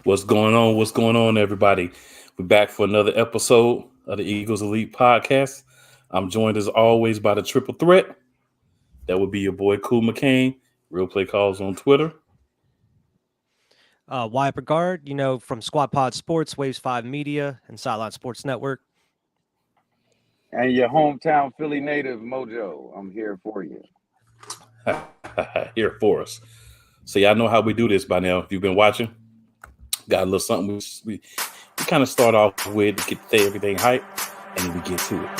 What's going on? What's going on, everybody? We're back for another episode of the Eagles Elite Podcast. I'm joined as always by the triple threat. That would be your boy Cool McCain, Real Play Calls on Twitter. Wyatt Brigard, from Squad Pod Sports, Waves 5 Media, and Sideline Sports Network. And your hometown Philly native, Mojo. I'm here for you. Here for us. So y'all know how we do this by now. If you've been watching, got a little something we kind of start off with to get everything hype, and then we get to it.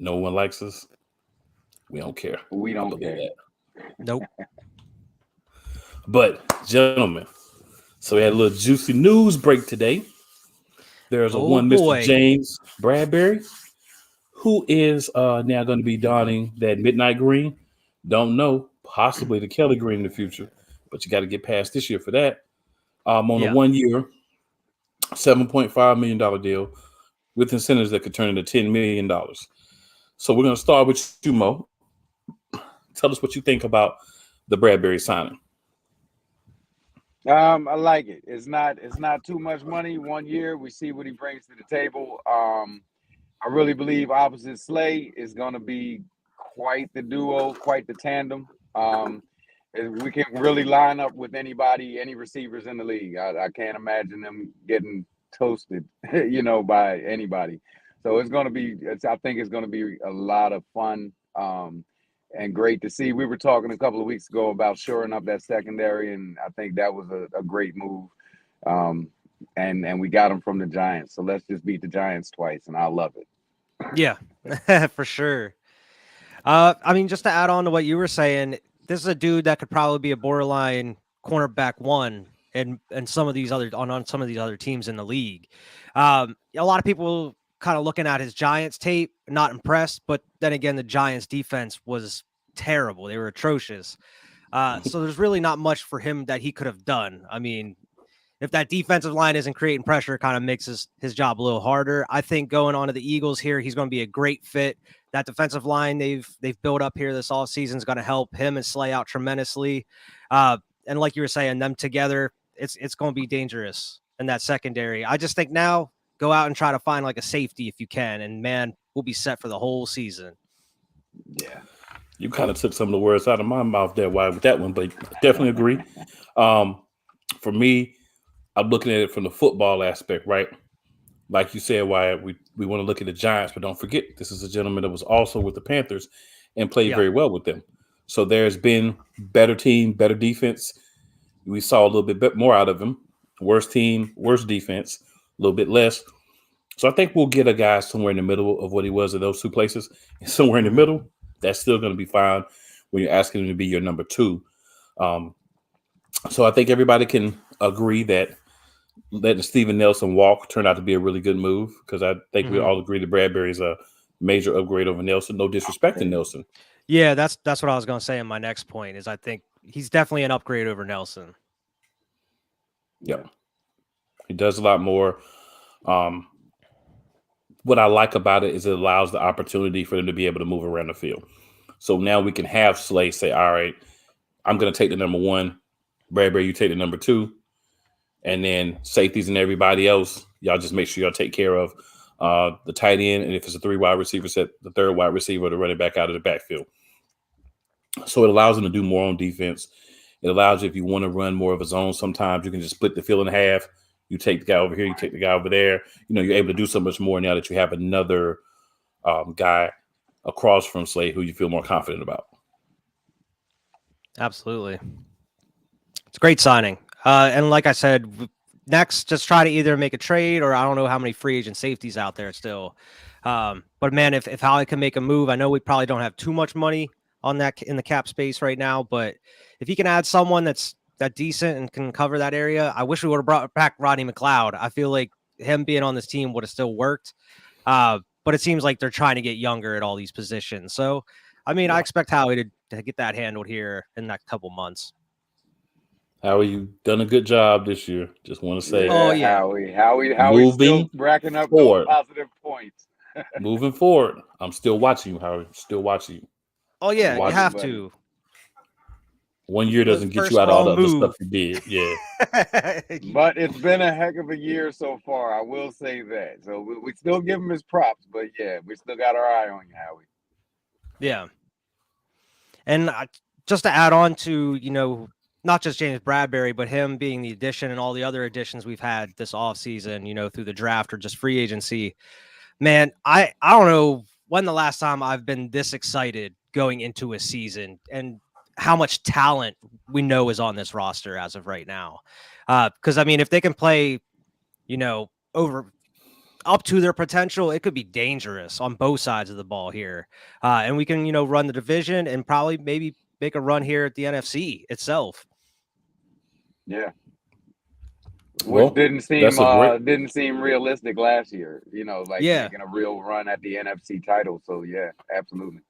No one likes us. We don't care. We don't care. That. Nope. But, gentlemen, so we had a little juicy news break today. There's one Mr. James Bradberry, who is now going to be donning that midnight green. Don't know. Possibly the Kelly green in the future. But you got to get past this year for that. A 1 year, $7.5 million deal with incentives that could turn into $10 million. So we're going to start with you, Mo. Tell us what you think about the Bradberry signing. I like it. It's not too much money. 1 year, we see what he brings to the table. I really believe opposite Slay is going to be quite the duo, quite the tandem. We can really line up with anybody, any receivers in the league. I can't imagine them getting toasted, by anybody. So I think it's going to be a lot of fun and great to see. We were talking a couple of weeks ago about shoring up that secondary, and I think that was a great move. And we got him from the Giants. So let's just beat the Giants twice, and I love it. Yeah, for sure. Just to add on to what you were saying, this is a dude that could probably be a borderline cornerback one and some of these other on some of these other teams in the league. A lot of people kind of looking at his Giants tape, not impressed, but then again, the Giants defense was terrible. They were atrocious. So there's really not much for him that he could have done. I mean, if that defensive line isn't creating pressure, it kind of makes his job a little harder. I think going on to the Eagles here, he's going to be a great fit. That defensive line they've built up here this offseason is going to help him and Slay out tremendously. And like you were saying, them together, it's going to be dangerous in that secondary. I just think now, go out and try to find like a safety if you can, and man, we'll be set for the whole season. Yeah, you kind of took some of the words out of my mouth there, Why with that one, but definitely agree. For me, I'm looking at it from the football aspect, right? Like you said, why we want to look at the Giants, but don't forget this is a gentleman that was also with the Panthers and played very well with them. So there's been better team, better defense. We saw a little bit more out of him. Worse team, worse defense. A little bit less. So I think we'll get a guy somewhere in the middle of what he was at those two places. And somewhere in the middle, that's still going to be fine when you're asking him to be your number two. So I think everybody can agree that letting Steven Nelson walk turned out to be a really good move because I think we all agree that Bradberry's a major upgrade over Nelson. No disrespect to Nelson. Yeah, that's what I was going to say in my next point is I think he's definitely an upgrade over Nelson. Yeah. He does a lot more. What I like about it is it allows the opportunity for them to be able to move around the field. So now we can have Slay say, all right, I'm going to take the number 1. Bradbury, you take the number 2. And then safeties and everybody else, y'all just make sure y'all take care of the tight end. And if it's a 3 wide receiver set, the 3rd wide receiver to run it back out of the backfield. So it allows them to do more on defense. It allows you, if you want to run more of a zone, sometimes you can just split the field in half. You take the guy over here, you take the guy over there. You're able to do so much more now that you have another guy across from Slade who you feel more confident about. Absolutely. It's a great signing. And like I said, next, just try to either make a trade or I don't know how many free agent safeties out there still. But man, if Howie can make a move, I know we probably don't have too much money on that in the cap space right now, but if he can add someone that's that decent and can cover that area, I wish we would have brought back Rodney McLeod. I feel like him being on this team would have still worked. But it seems like they're trying to get younger at all these positions. So, I mean, I expect Howie to get that handled here in that couple months. Howie, you've done a good job this year. Just want to say, Howie's still racking up those positive points. Moving forward, I'm still watching you, Howie. Still watching you. Oh yeah, you have to. 1 year doesn't get you out all the other stuff you did. Yeah. But it's been a heck of a year so far. I will say that. So we still give him his props, but yeah, we still got our eye on you, Howie. Yeah. And just to add on to, not just James Bradbury, but him being the addition and all the other additions we've had this offseason, through the draft or just free agency. Man, I don't know when the last time I've been this excited going into a season and how much talent we know is on this roster as of right now. Because, I mean, if they can play, over up to their potential, it could be dangerous on both sides of the ball here. And we can, run the division and probably maybe make a run here at the NFC itself. Yeah. Well, which didn't seem realistic last year, making a real run at the NFC title. So yeah, absolutely.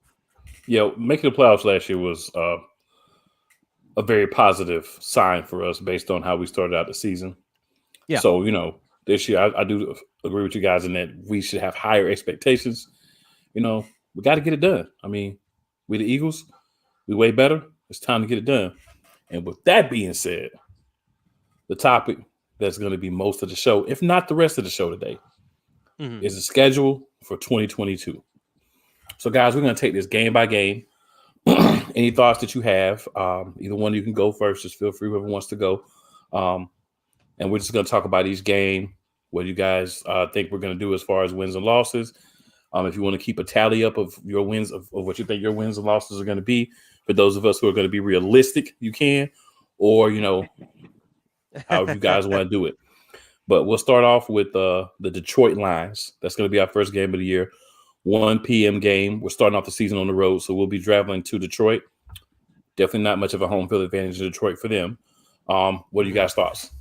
Yeah, making the playoffs last year was a very positive sign for us based on how we started out the season. Yeah. So, this year I do agree with you guys in that we should have higher expectations. We got to get it done. I mean, we the Eagles, we way better. It's time to get it done. And with that being said, the topic that's going to be most of the show, if not the rest of the show today, is the schedule for 2022. So, guys, we're going to take this game by game. Any thoughts that you have, either one of you can go first. Just feel free, whoever wants to go. And we're just going to talk about each game, what you guys think we're going to do as far as wins and losses. If you want to keep a tally up of your wins, of what you think your wins and losses are going to be, for those of us who are going to be realistic, you can, or, however you guys want to do it. But we'll start off with the Detroit Lions. That's going to be our first game of the year. 1 p.m. game. We're starting off the season on the road, so we'll be traveling to Detroit. Definitely not much of a home field advantage in Detroit for them. What are you guys' thoughts?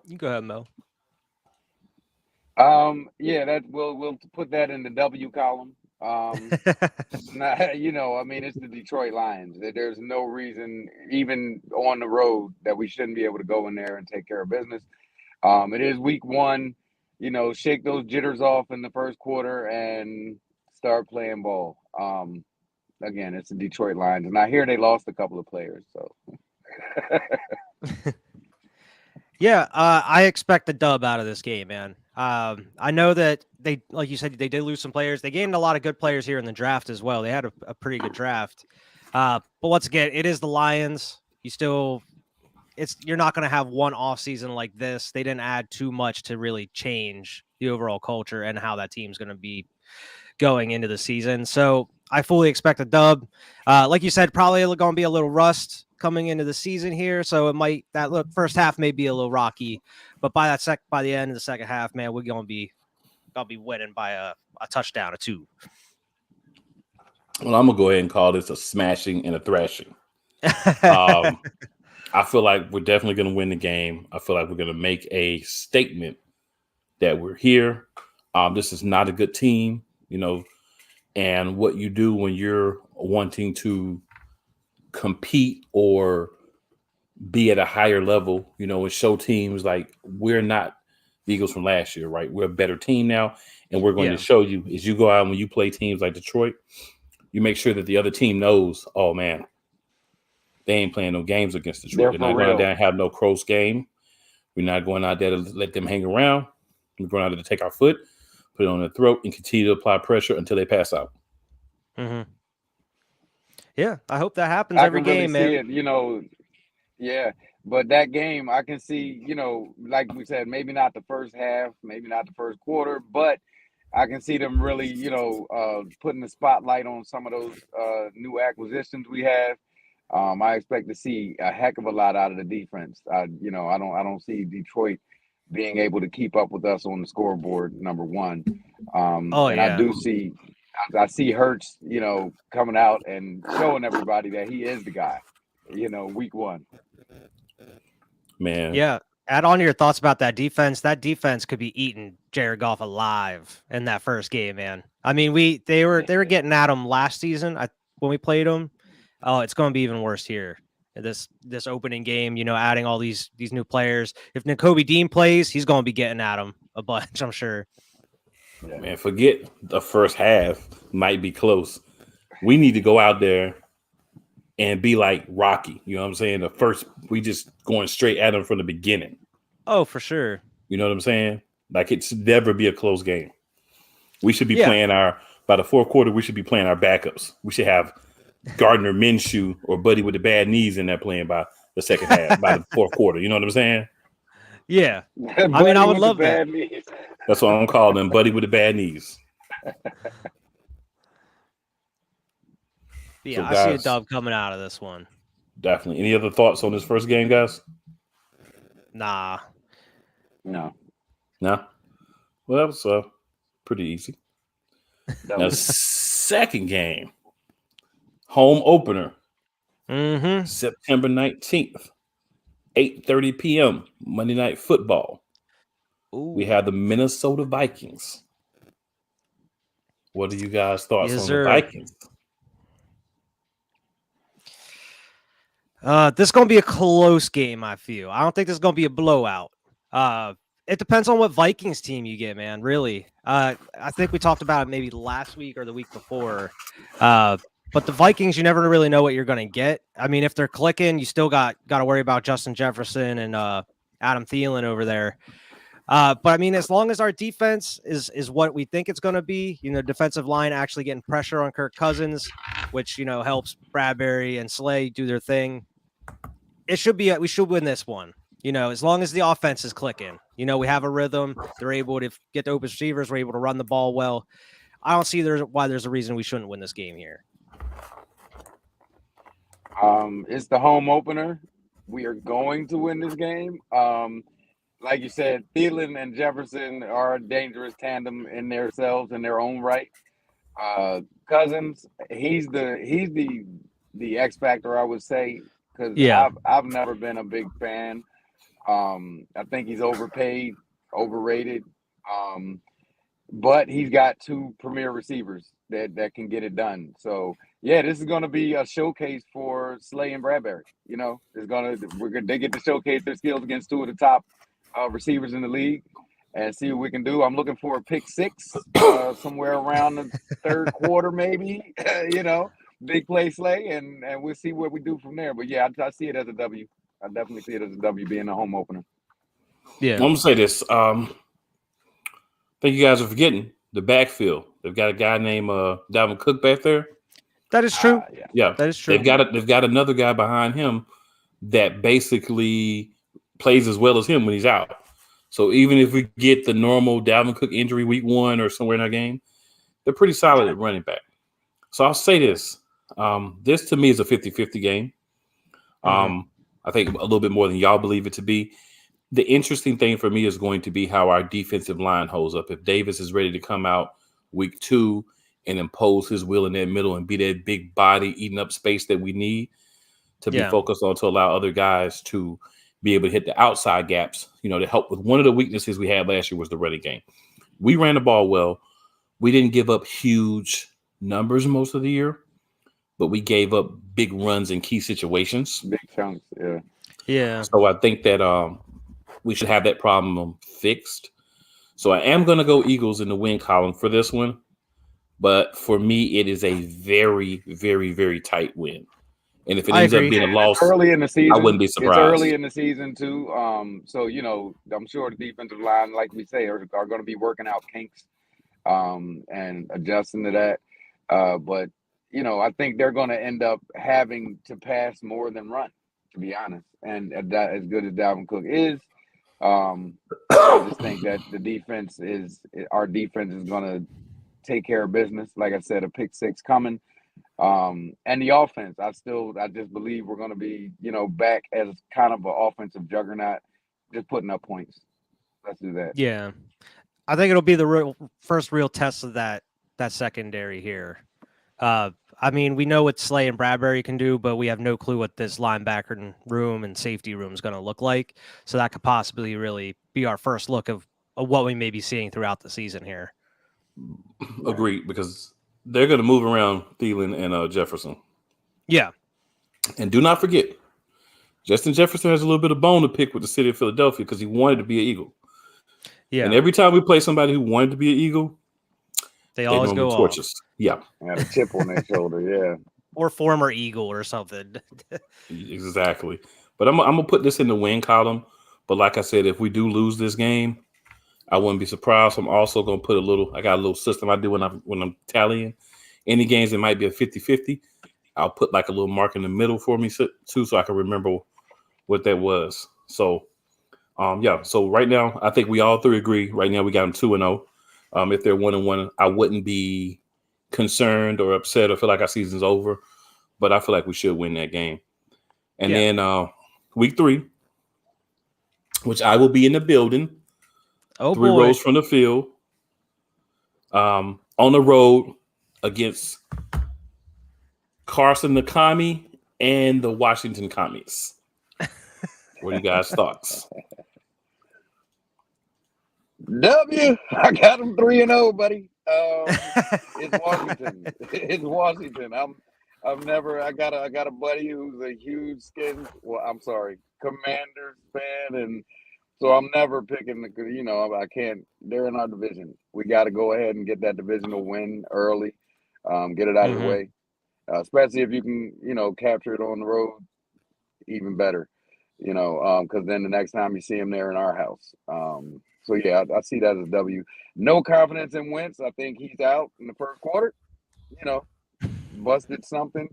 You go ahead, Mo. Yeah, we'll put that in the W column. It's the Detroit Lions. There's no reason, even on the road, that we shouldn't be able to go in there and take care of business. It is week 1. Shake those jitters off in the first quarter and start playing ball. Again, it's the Detroit Lions, and I hear they lost a couple of players. So, yeah, I expect a dub out of this game, man. I know that they, like you said, they did lose some players. They gained a lot of good players here in the draft as well. They had a pretty good draft. But once again, it is the Lions. You're not going to have one off season like this. They didn't add too much to really change the overall culture and how that team's going to be going into the season. So I fully expect a dub. Like you said, probably going to be a little rust coming into the season here. So first half may be a little rocky, but by the end of the second half, man, we're going to be winning by a touchdown or 2. Well, I'm going to go ahead and call this a smashing and a thrashing. I feel like we're definitely going to win the game. I feel like we're going to make a statement that we're here. This is not a good team, you know, and what you do when you're wanting to compete or be at a higher level, you know, and show teams like we're not the Eagles from last year, right? We're a better team now, and we're going to Yeah. show you as you go out and when you play teams like Detroit, you make sure that the other team knows, oh man, they ain't playing no games against Detroit. They're They're for not going out real. there and have no close game. We're not going out there to let them hang around. We're going out there to take our foot, put it on their throat, and continue to apply pressure until they pass out. Mm-hmm. Yeah, I hope that happens I every can really game, see man. it, yeah. But that game, I can see, like we said, maybe not the first half, maybe not the first quarter, but I can see them really, putting the spotlight on some of those new acquisitions we have. I expect to see a heck of a lot out of the defense. I don't see Detroit being able to keep up with us on the scoreboard. Number one, Oh and I yeah. see Hurts, coming out and showing everybody that he is the guy. Week one. Man, Yeah. Add on to your thoughts about that defense. That defense could be eating Jared Goff alive in that first game, man. I mean, they were getting at him last season. When we played them. Oh, it's going to be even worse here. This opening game, adding all these new players. If Nakobe Dean plays, he's going to be getting at him a bunch, I'm sure. man, forget the first half might be close. We need to go out there and be like Rocky. You know what I'm saying? We just going straight at them from the beginning. Oh, for sure. You know what I'm saying? Like it should never be a close game. We should be Yeah. playing by the fourth quarter, we should be playing our backups. We should have Gardner Minshew or Buddy with the bad knees in there playing by the second half, by the fourth quarter. You know what I'm saying? Yeah. I mean, I would love that. That's what I'm calling them, Buddy with the bad knees. Yeah, So, I see a guys, dub coming out of this one. Definitely. Any other thoughts on this first game, guys? Nah. No. No? Well, that was pretty easy. Now, second game, home opener, Mm-hmm. September 19th, 8:30 p.m., Monday Night Football. Ooh. We have the Minnesota Vikings. What are you guys' thoughts Yes, on sir. the Vikings? This is going to be a close game, I feel. I don't think this is going to be a blowout. It depends on what Vikings team you get, man, really. I think we talked about it maybe last week or the week before. But the Vikings, you never really know what you're going to get. I mean, if they're clicking, you still got to worry about Justin Jefferson and Adam Thielen over there. But I mean, as long as our defense is what we think it's going to be, defensive line actually getting pressure on Kirk Cousins, which, helps Bradbury and Slay do their thing. We should win this one, as long as the offense is clicking, we have a rhythm. They're able to get the open receivers. We're able to run the ball well. I don't see why there's a reason we shouldn't win this game here. It's the home opener. We are going to win this game. Like you said, Thielen and Jefferson are a dangerous tandem in themselves in their own right. Cousins, he's the X factor, I would say, because Yeah. I've never been a big fan. I think he's overpaid, overrated. But he's got two premier receivers that can get it done. So yeah, this is going to be a showcase for Slay and Bradbury. They get to showcase their skills against two of the top receivers in the league and see what we can do. I'm looking for a pick six somewhere around the third quarter, maybe. Big play Slay, and we'll see what we do from there. But yeah, I see it as a W. I definitely see it as a W being a home opener. Yeah. I'm going to say this. I think you guys are forgetting the backfield. They've got a guy named Dalvin Cook back there. That is true. Yeah, that is true. They've got another guy behind him that basically plays as well as him when he's out. So even if we get the normal Dalvin Cook injury week one or somewhere in our game, they're pretty solid at running back. So I'll say this. This to me is a 50-50 game. I think a little bit more than y'all believe it to be. The interesting thing for me is going to be how our defensive line holds up. If Davis is ready to come out week 2 and impose his will in that middle and be that big body eating up space that we need to be focused on to allow other guys to be able to hit the outside gaps, to help with one of the weaknesses we had last year was the running game. we ran the ball well. We didn't give up huge numbers most of the year, but we gave up big runs in key situations. Big chunks, yeah. Yeah. So I think that we should have that problem fixed. So I am going to go Eagles in the win column for this one. But for me, it is a very, very, very tight win. And if it ends up being a loss, early in the season, I wouldn't be surprised. It's early in the season too. So I'm sure the defensive line, like we say, are going to be working out kinks, and adjusting to that. But I think they're going to end up having to pass more than run, to be honest. And that, as good as Dalvin Cook is, I just think that our defense is going to take care of business. Like I said, a pick six coming. And the offense, I just believe we're going to be, back as kind of an offensive juggernaut, just putting up points. Let's do that. Yeah. I think it'll be the first real test of that secondary here. I mean, we know what Slay and Bradbury can do, but we have no clue what this linebacker room and safety room is going to look like. So that could possibly really be our first look of what we may be seeing throughout the season here. Agreed, because they're going to move around Thielen and Jefferson. Yeah. And do not forget, Justin Jefferson has a little bit of bone to pick with the city of Philadelphia because he wanted to be an Eagle. Yeah. And every time we play somebody who wanted to be an Eagle, they always go torches. off. Yeah. Had a chip on their shoulder, yeah. Or former Eagle or something. Exactly. But I'm going to put this in the win column. But like I said, if we do lose this game, I wouldn't be surprised. I'm also going to put I got a little system I do when I'm tallying. Any games that might be a 50-50, I'll put like a little mark in the middle for me too, so I can remember what that was. So, so right now, I think we all three agree. Right now, we got them 2-0. If they're 1-1, I wouldn't be concerned or upset or feel like our season's over, but I feel like we should win that game. And then week 3, which I will be in the building. Oh, 3 rows from the field, on the road against Carson the Commie and the Washington Commies. What are you guys' thoughts? W, I got them 3-0, buddy. It's Washington. It's Washington. I got a buddy who's a huge Commanders fan, and so I'm never picking I can't. They're in our division. We got to go ahead and get that divisional win early, get it out of the way. Especially if you can, capture it on the road, even better. Because then the next time you see him, they're in our house. So yeah, I see that as a W. No confidence in Wentz. I think he's out in the first quarter. Busted something.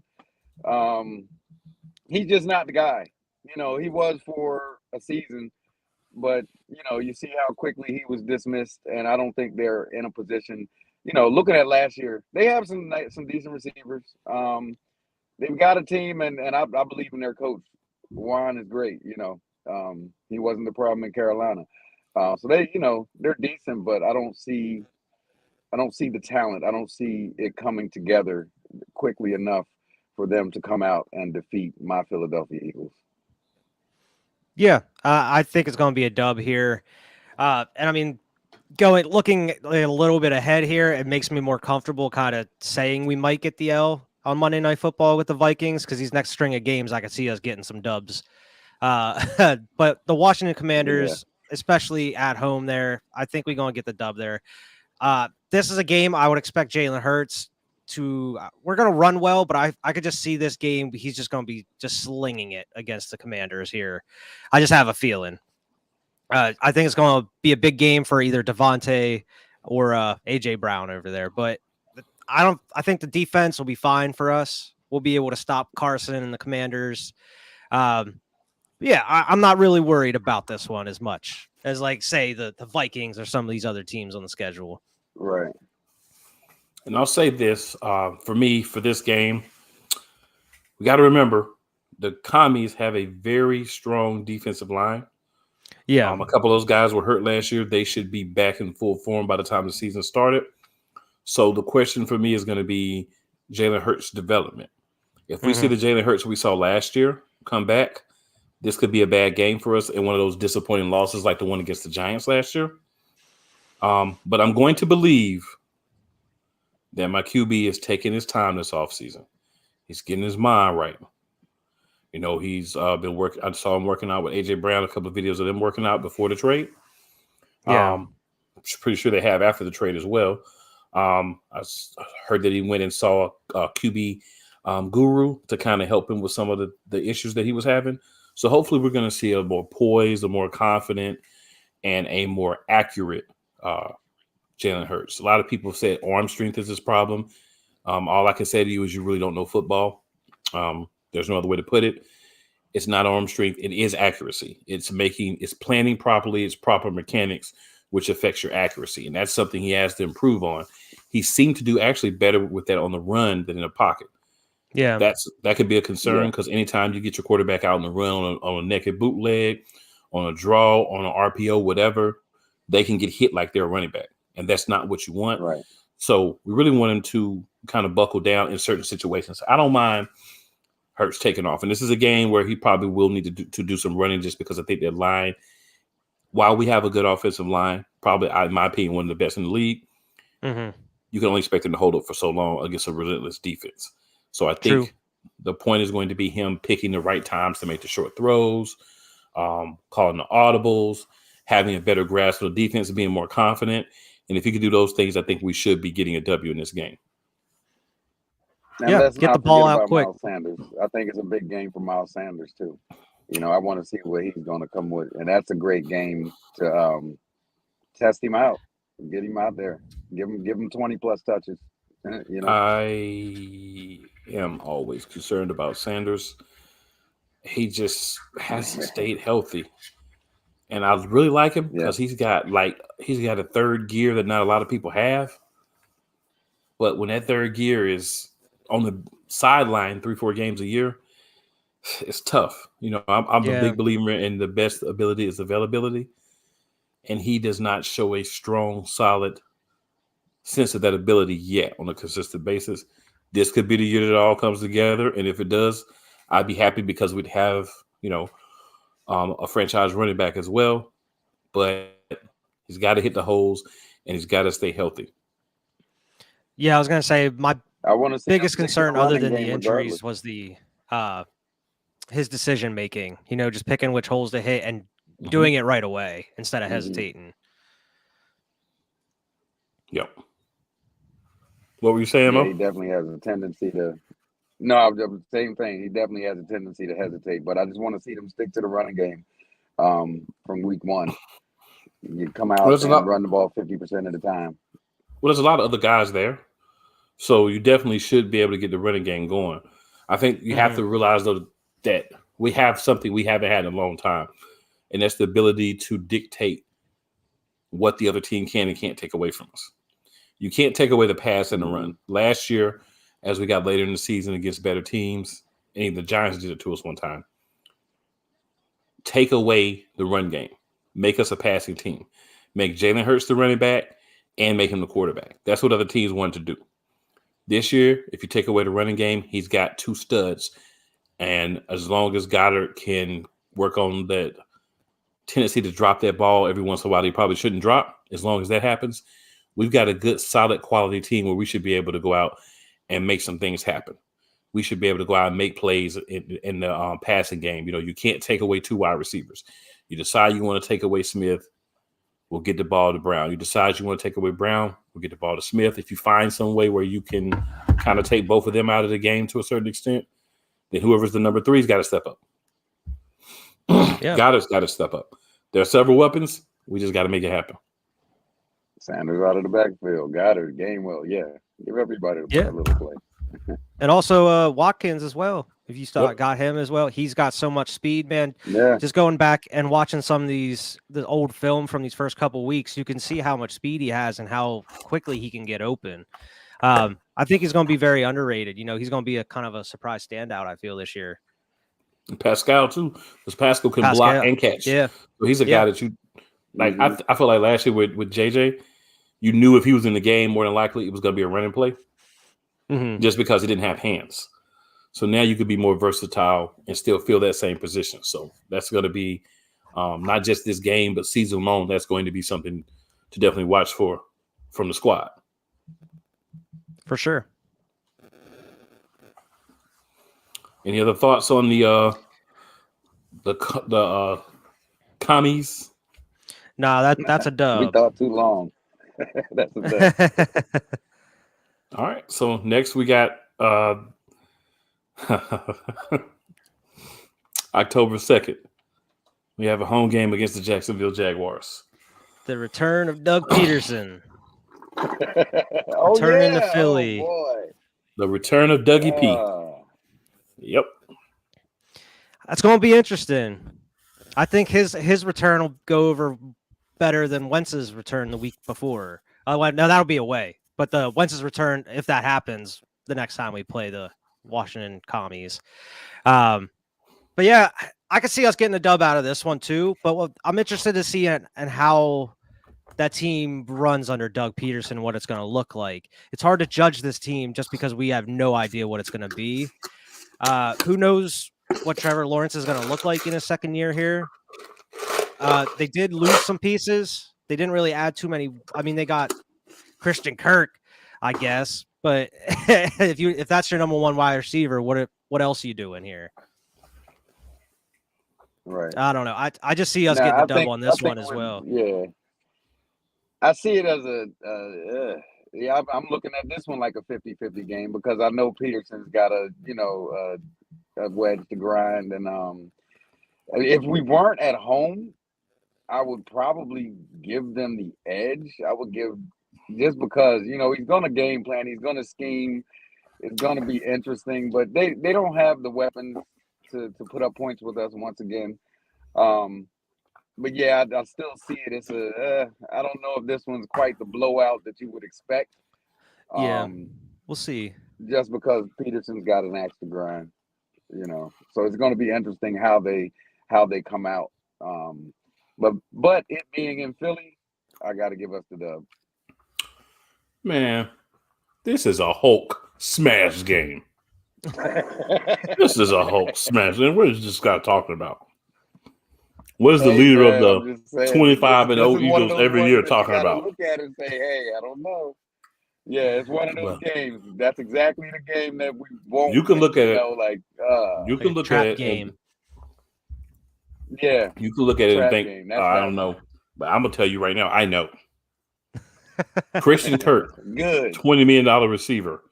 He's just not the guy. He was for a season. But, you see how quickly he was dismissed, and I don't think they're in a position, looking at last year, they have some decent receivers. They've got a team, and I believe in their coach. Juan is great, he wasn't the problem in Carolina. So they're decent, but I don't see the talent. I don't see it coming together quickly enough for them to come out and defeat my Philadelphia Eagles. Yeah, I think it's going to be a dub here. And I mean, looking a little bit ahead here, it makes me more comfortable kind of saying we might get the L on Monday Night Football with the Vikings, because these next string of games, I could see us getting some dubs. But the Washington Commanders, especially at home there, I think we're going to get the dub there. This is a game I would expect Jalen Hurts we're going to run well, but I could just see this game. He's just going to be just slinging it against the Commanders here. I just have a feeling. I think it's going to be a big game for either Devontae or AJ Brown over there, but I think the defense will be fine for us. We'll be able to stop Carson and the Commanders. I'm not really worried about this one as much as say the Vikings or some of these other teams on the schedule. Right. And I'll say this, for me, for this game, we got to remember the Commies have a very strong defensive line. Yeah. A couple of those guys were hurt last year. They should be back in full form by the time the season started. So the question for me is going to be Jalen Hurts' development. If we see the Jalen Hurts we saw last year come back, this could be a bad game for us and one of those disappointing losses like the one against the Giants last year. But I'm going to believe that my QB is taking his time this offseason. He's getting his mind right. You know, he's been working. I saw him working out with AJ Brown, a couple of videos of them working out before the trade. Yeah. I'm pretty sure they have after the trade as well. Heard that he went and saw a QB guru to kind of help him with some of the issues that he was having. So hopefully we're going to see a more poised, a more confident, and a more accurate Jalen Hurts. A lot of people have said arm strength is his problem. All I can say to you is you really don't know football. There's no other way to put it. It's not arm strength. It is accuracy. It's planning properly. It's proper mechanics, which affects your accuracy. And that's something he has to improve on. He seemed to do actually better with that on the run than in the pocket. Yeah. That could be a concern because anytime you get your quarterback out in the run on a naked bootleg, on a draw, on an RPO, whatever, they can get hit like they're a running back. And that's not what you want. Right. So we really want him to kind of buckle down in certain situations. I don't mind Hurts taking off. And this is a game where he probably will need to do some running just because I think their line, while we have a good offensive line, probably, in my opinion, one of the best in the league, you can only expect him to hold up for so long against a relentless defense. So I think the point is going to be him picking the right times to make the short throws, calling the audibles, having a better grasp of the defense, being more confident. And if he can do those things, I think we should be getting a W in this game. And Yeah, let's get not the ball forget out about quick. Miles Sanders. I think it's a big game for Miles Sanders too. You know, I want to see what he's going to come with, and that's a great game to test him out, get him out there, give him 20+ touches. You know, I am always concerned about Sanders. He just hasn't stayed healthy, and I really like him because he's got a third gear that not a lot of people have. But when that third gear is on the sideline 3-4 games a year, it's tough. You know, I'm a big believer in the best ability is availability, and he does not show a strong, solid sense of that ability yet on a consistent basis. This could be the year that it all comes together, and if it does, I'd be happy because we'd have, you know, a franchise running back as well. But he's got to hit the holes, and he's got to stay healthy. Yeah, I was gonna say my I want to see biggest concern, other than the regardless. injuries, was the his decision making. You know, just picking which holes to hit and doing it right away instead of hesitating. Yep. What were you saying, Mo? He definitely has a tendency to. No, the same thing. He definitely has a tendency to hesitate, but I just want to see them stick to the running game from week one. You come out and run the ball 50% of the time. Well, there's a lot of other guys there, so you definitely should be able to get the running game going. I think you have to realize, though, that we have something we haven't had in a long time, and that's the ability to dictate what the other team can and can't take away from us. You can't take away the pass and the run. Last year, as we got later in the season against better teams, and even the Giants did it to us one time, take away the run game. Make us a passing team. Make Jalen Hurts the running back and make him the quarterback. That's what other teams wanted to do. This year, if you take away the running game, he's got two studs. And as long as Goddard can work on that tendency to drop that ball every once in a while, he probably shouldn't drop. As long as that happens, we've got a good, solid quality team where we should be able to go out and make some things happen. We should be able to go out and make plays in the passing game. You know, you can't take away two wide receivers. You decide you want to take away Smith, we'll get the ball to Brown. You decide you want to take away Brown, we'll get the ball to Smith. If you find some way where you can kind of take both of them out of the game to a certain extent, then whoever's the number three's got to step up. Goddard's got to step up. There are several weapons. We just got to make it happen. Sanders out of the backfield. Goddard, Gainwell. Yeah. Give everybody a little play. And also Watkins as well. If you got him as well, he's got so much speed, man. Yeah. Just going back and watching some of the old film from these first couple weeks, you can see how much speed he has and how quickly he can get open. I think he's going to be very underrated. You know, he's going to be a kind of a surprise standout, I feel, this year. And Pascal too, because Pascal can block and catch. Yeah. So he's a guy that you like. I feel like last year with JJ, you knew if he was in the game, more than likely it was going to be a running play, just because he didn't have hands. So now you could be more versatile and still fill that same position. So that's going to be not just this game, but season long. That's going to be something to definitely watch for from the squad. For sure. Any other thoughts on the commies? Nah, that's a We dub. thought too long. That's a dub. All right. So next we got October 2nd. We have a home game against the Jacksonville Jaguars. The return of Doug Peterson. Oh Returning to yeah, Philly. Oh boy. The return of Dougie P. Yep. That's going to be interesting. I think his return will go over better than Wentz's return the week before. Now that'll be away, but the Wentz's return, if that happens, the next time we play the Washington Commies. But yeah, I could see us getting a dub out of this one too. But I'm interested to see and how that team runs under Doug Peterson, what it's going to look like. It's hard to judge this team just because we have no idea what it's going to be. Who knows what Trevor Lawrence is going to look like in his second year here. They did lose some pieces. They didn't really add too many. I mean, they got Christian Kirk, I guess. But if that's your number one wide receiver, what else are you doing here? Right. I don't know. I just see us getting a dub on this one as well. Yeah. I see it as I'm looking at this one like a 50-50 game because I know Peterson's got a wedge to grind. And if we weren't at home, I would probably give them the edge. I would give just because, he's going to game plan. He's going to scheme. It's going to be interesting. But they don't have the weapons to put up points with us once again. But yeah, I still see it. It's I don't know if this one's quite the blowout that you would expect. Yeah, we'll see. Just because Peterson's got an axe to grind, so it's going to be interesting how they come out. But it being in Philly, I got to give us the dub. Man, this is a Hulk smash game. This is a Hulk smash. And what is this guy talking about? What is the leader of the 25-0 Eagles every year talking about? Look at it and say, hey, I don't know. Yeah, it's one of those games. That's exactly the game that we won't. You can look at it. You Like can look at it. Game. Yeah. You can look at it and think, I don't know. But I'm going to tell you right now, I know. Christian Kirk, good. $20 million receiver.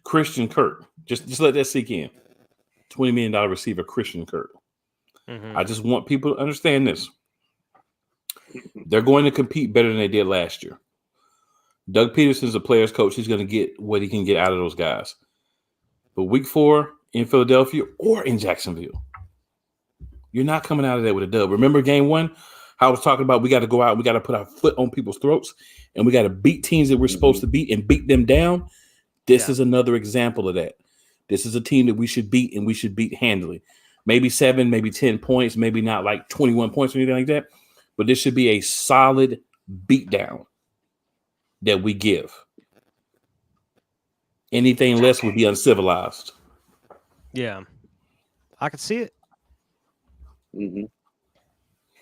Christian Kirk. Just let that sink in. $20 million receiver, Christian Kirk. Mm-hmm. I just want people to understand this. They're going to compete better than they did last year. Doug Peterson's a player's coach. He's going to get what he can get out of those guys. But week 4 in Philadelphia or in Jacksonville, you're not coming out of there with a dub. Remember game 1? How I was talking about we got to go out, we got to put our foot on people's throats, and we got to beat teams that we're supposed to beat and beat them down. This is another example of that. This is a team that we should beat, and we should beat handily. Maybe 7, maybe 10 points, maybe not like 21 points or anything like that. But this should be a solid beatdown that we give. Anything less would be uncivilized. Yeah. I can see it. Mm-hmm.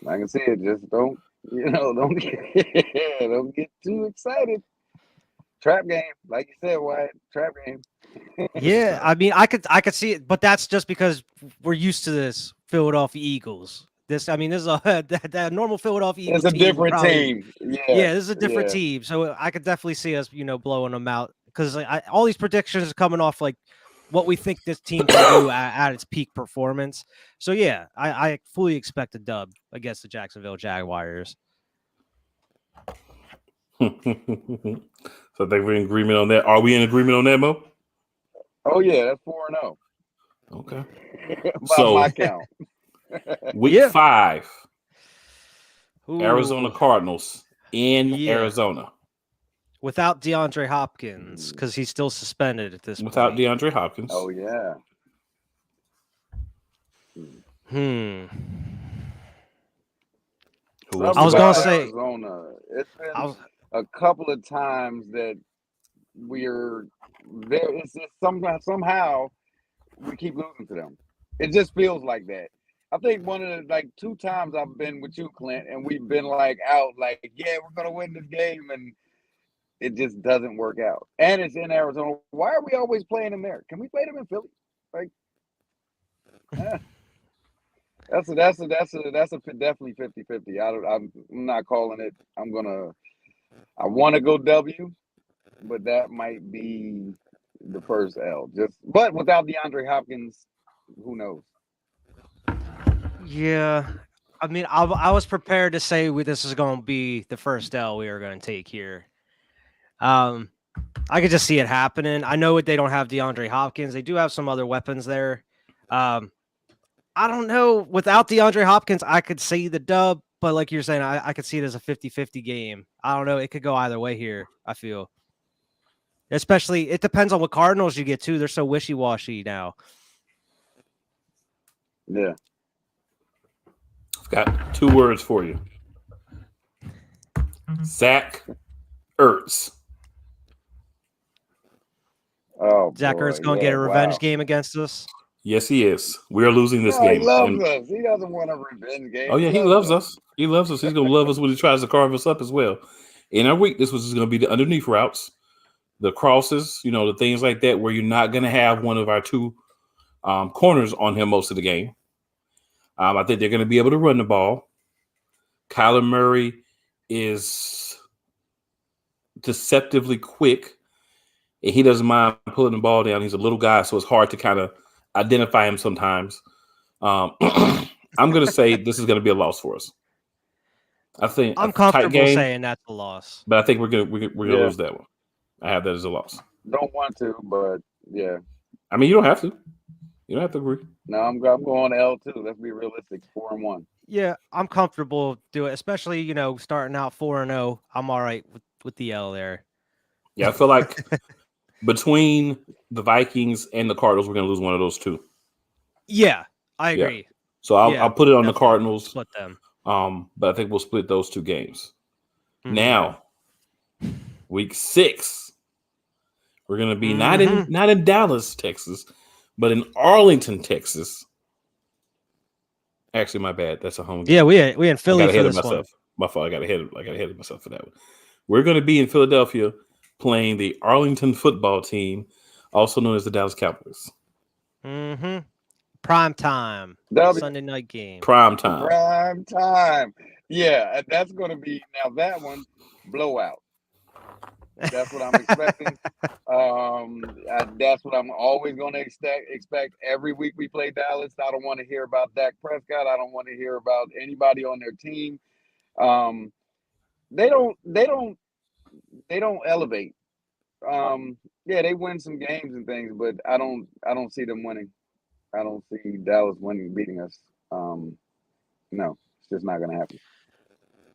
I can see it. Just don't get too excited. Trap game, like you said, Wyatt. Trap game. Yeah, I mean, I could see it, but that's just because we're used to this Philadelphia Eagles. This is a normal Philadelphia Eagles. It's a different team. Yeah, this is a different team. So I could definitely see us, blowing them out because all these predictions are coming off like what we think this team can do at its peak performance. So yeah, I fully expect a dub against the Jacksonville Jaguars. So I think we're in agreement on that. Are we in agreement on that, Mo? Oh yeah, that's 4-0. Okay. By my count. Week 5, Ooh. Arizona Cardinals in Arizona. Without DeAndre Hopkins, because he's still suspended at this point. Without DeAndre Hopkins. Oh yeah. I was gonna say Arizona. It's been a couple of times that we're there. It's just somehow we keep losing to them. It just feels like that. I think one of the 2 times I've been with you, Clint, and we've been out yeah, we're gonna win this game, and it just doesn't work out. And it's in Arizona. Why are we always playing them there? Can we play them in Philly? Eh. That's definitely 50-50. I'm not calling it. I want to go W, but that might be the first L. But without DeAndre Hopkins, who knows? Yeah. I mean, I was prepared to say this is going to be the first L we are going to take here. I could just see it happening. I know they don't have DeAndre Hopkins. They do have some other weapons there. I don't know. Without DeAndre Hopkins, I could see the dub, but like you're saying, I could see it as a 50-50 game. I don't know. It could go either way here, I feel. Especially, it depends on what Cardinals you get, too. They're so wishy-washy now. Yeah. I've got 2 words for you. Zach Ertz. Oh, Zach boy. Ertz going to get a revenge game against us? Yes, he is. We are losing this No, game. he loves us. He doesn't want a revenge game. Oh, yeah, he loves us. He loves us. He's going to love us when he tries to carve us up as well. In our weakness, which is going to be the underneath routes, the crosses, the things like that, where you're not going to have one of our 2 corners on him most of the game. I think they're going to be able to run the ball. Kyler Murray is deceptively quick. And he doesn't mind pulling the ball down. He's a little guy, so it's hard to kind of identify him sometimes. I'm going to say this is going to be a loss for us. I think I'm comfortable saying that's a loss, but I think we're gonna lose that one. I have that as a loss. Don't want to, but yeah. I mean, you don't have to. You don't have to agree. No, I'm going L too. Let's be realistic. 4-1. Yeah, I'm comfortable doing it, especially starting out 4-0. I'm all right with the L there. Yeah, I feel like between the Vikings and the Cardinals, we're going to lose one of those 2. Yeah, I agree. Yeah. So I'll put it on the Cardinals. Split them. But I think we'll split those 2 games. Mm-hmm. Now, week 6, we're going to be not in Dallas, Texas, but in Arlington, Texas. Actually, my bad. That's a home game. Yeah, we in Philly for this one. My fault. I got ahead of myself for that one. We're going to be in Philadelphia playing the Arlington football team, also known as the Dallas Cowboys. Mm-hmm. Prime time. Sunday night game. Prime time. Prime time. Yeah, that's going to be now that one blowout. That's what I'm expecting. That's what I'm always going to expect every week we play Dallas. I don't want to hear about Dak Prescott. I don't want to hear about anybody on their team. They don't elevate. Yeah, they win some games and things, but I don't see them winning. I don't see Dallas beating us. No, it's just not going to happen.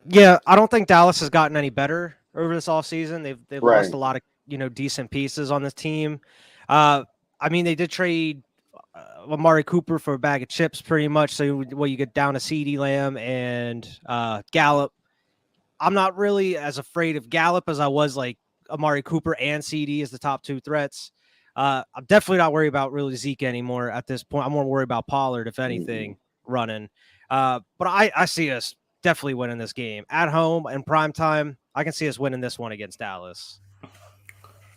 Yeah, I don't think Dallas has gotten any better over this offseason. They've lost a lot of decent pieces on this team. I mean, they did trade Amari Cooper for a bag of chips, pretty much. So you get down to CeeDee Lamb and Gallup. I'm not really as afraid of Gallup as I was like Amari Cooper and CeeDee as the top 2 threats. I'm definitely not worried about really Zeke anymore at this point. I'm more worried about Pollard, if anything, running. But I see us definitely winning this game at home and prime time. I can see us winning this one against Dallas.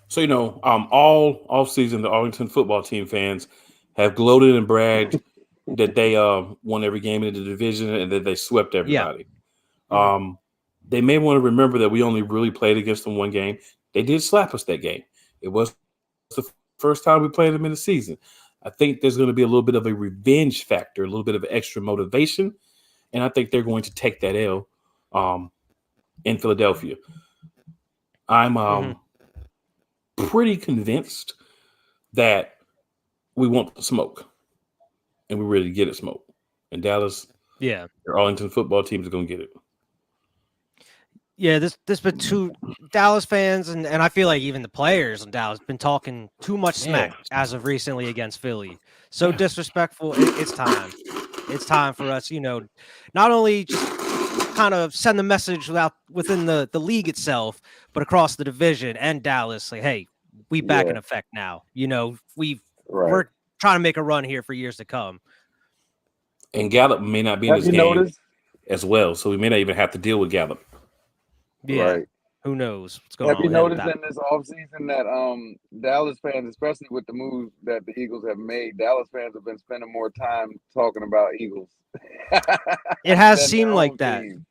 So, all season, the Arlington football team fans have gloated and bragged that they won every game in the division and that they swept everybody. Yeah. They may want to remember that we only really played against them one game. They did slap us that game. It was the first time we played them in the season. I think there's going to be a little bit of a revenge factor, a little bit of extra motivation, and I think they're going to take that L in Philadelphia. I'm pretty convinced that we want the smoke, and we're ready to get it smoke. And Dallas, the Arlington football team is going to get it. Yeah, this been 2 Dallas fans, and I feel like even the players in Dallas been talking too much smack as of recently against Philly. So disrespectful. It's time. It's time for us, not only just kind of send the message out within the league itself, but across the division and Dallas. Like, hey, we back in effect now. We're trying to make a run here for years to come. And Gallup may not be in Have this you game noticed? as well, so we may not even have to deal with Gallup. Yeah. Right. Who knows what's going Have on you with him at noticed that in this offseason that Dallas fans, especially with the moves that the Eagles have made, Dallas fans have been spending more time talking about Eagles It has than seemed their like own that. team.